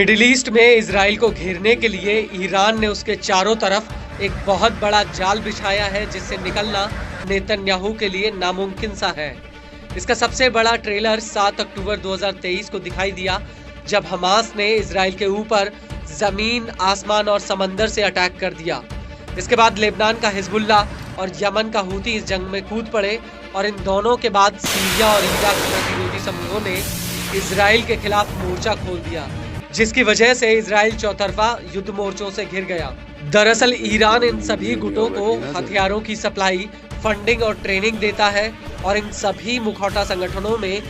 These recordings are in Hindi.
मिडिल ईस्ट में इजराइल को घेरने के लिए ईरान ने उसके चारों तरफ एक बहुत बड़ा जाल बिछाया है, जिससे निकलना नेतन्याहू के लिए नामुमकिन सा है। इसका सबसे बड़ा ट्रेलर 7 अक्टूबर 2023 को दिखाई दिया, जब हमास ने इजराइल के ऊपर जमीन, आसमान और समंदर से अटैक कर दिया। इसके बाद लेबनान का हिजबुल्ला और यमन का हूती इस जंग में कूद पड़े और इन दोनों के बाद सीरिया और इराक प्रतिरोधी समूहों ने इजराइल के खिलाफ मोर्चा खोल दिया, जिसकी वजह से इजराइल चौतरफा युद्ध मोर्चों से घिर गया। दरअसल ईरान इन सभी गुटों को हथियारों की सप्लाई, फंडिंग और ट्रेनिंग देता है और इन सभी मुखौटा संगठनों में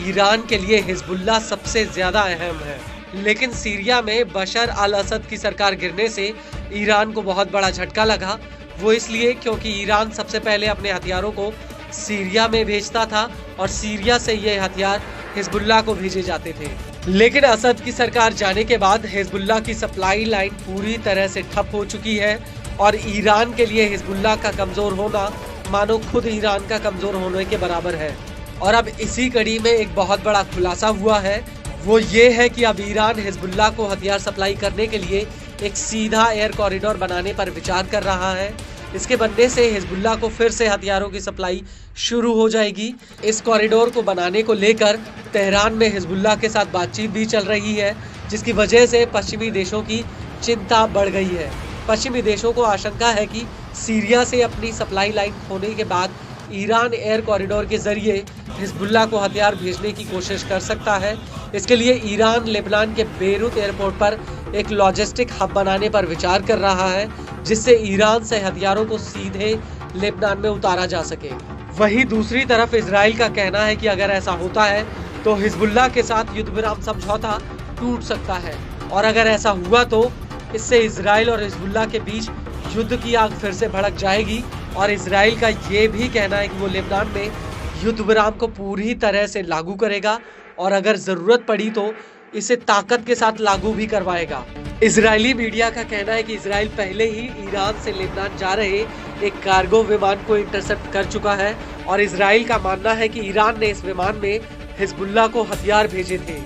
ईरान के लिए हिजबुल्ला सबसे ज्यादा अहम है। लेकिन सीरिया में बशर अल असद की सरकार गिरने से ईरान को बहुत बड़ा झटका लगा। वो इसलिए क्योंकि ईरान सबसे पहले अपने हथियारों को सीरिया में भेजता था और सीरिया से ये हथियार हिजबुल्ला को भेजे जाते थे। लेकिन असद की सरकार जाने के बाद हिजबुल्ला की सप्लाई लाइन पूरी तरह से ठप हो चुकी है और ईरान के लिए हिजबुल्ला का कमजोर होना मानो खुद ईरान का कमजोर होने के बराबर है। और अब इसी कड़ी में एक बहुत बड़ा खुलासा हुआ है, वो ये है कि अब ईरान हिजबुल्ला को हथियार सप्लाई करने के लिए एक सीधा एयर कॉरिडोर बनाने पर विचार कर रहा है। इसके बनने से हिजबुल्ला को फिर से हथियारों की सप्लाई शुरू हो जाएगी। इस कॉरिडोर को बनाने को लेकर तेहरान में हिजबुल्ला के साथ बातचीत भी चल रही है, जिसकी वजह से पश्चिमी देशों की चिंता बढ़ गई है। पश्चिमी देशों को आशंका है कि सीरिया से अपनी सप्लाई लाइन खोने के बाद ईरान एयर कॉरिडोर के जरिए हिजबुल्ला को हथियार भेजने की कोशिश कर सकता है। इसके लिए ईरान लेबनान के बेरूत एयरपोर्ट पर एक लॉजिस्टिक हब बनाने पर विचार कर रहा है, जिससे ईरान से हथियारों को सीधे लेबनान में उतारा जा सके। वहीं दूसरी तरफ इजराइल का कहना है कि अगर ऐसा होता है तो हिजबुल्ला के साथ युद्ध विराम समझौता टूट सकता है, और अगर ऐसा हुआ तो इससे इजराइल और हिजबुल्ला के बीच युद्ध की आग फिर से भड़क जाएगी। और इजराइल का ये भी कहना है कि वो लेबनान में युद्ध विराम को पूरी तरह से लागू करेगा और अगर जरूरत पड़ी तो इसे ताकत के साथ लागू भी करवाएगा। इजरायली मीडिया का कहना है कि इजराइल पहले ही ईरान से लेबनान जा रहे एक कार्गो विमान को इंटरसेप्ट कर चुका है और इजराइल का मानना है कि ईरान ने इस विमान में हिजबुल्ला को हथियार भेजे थे।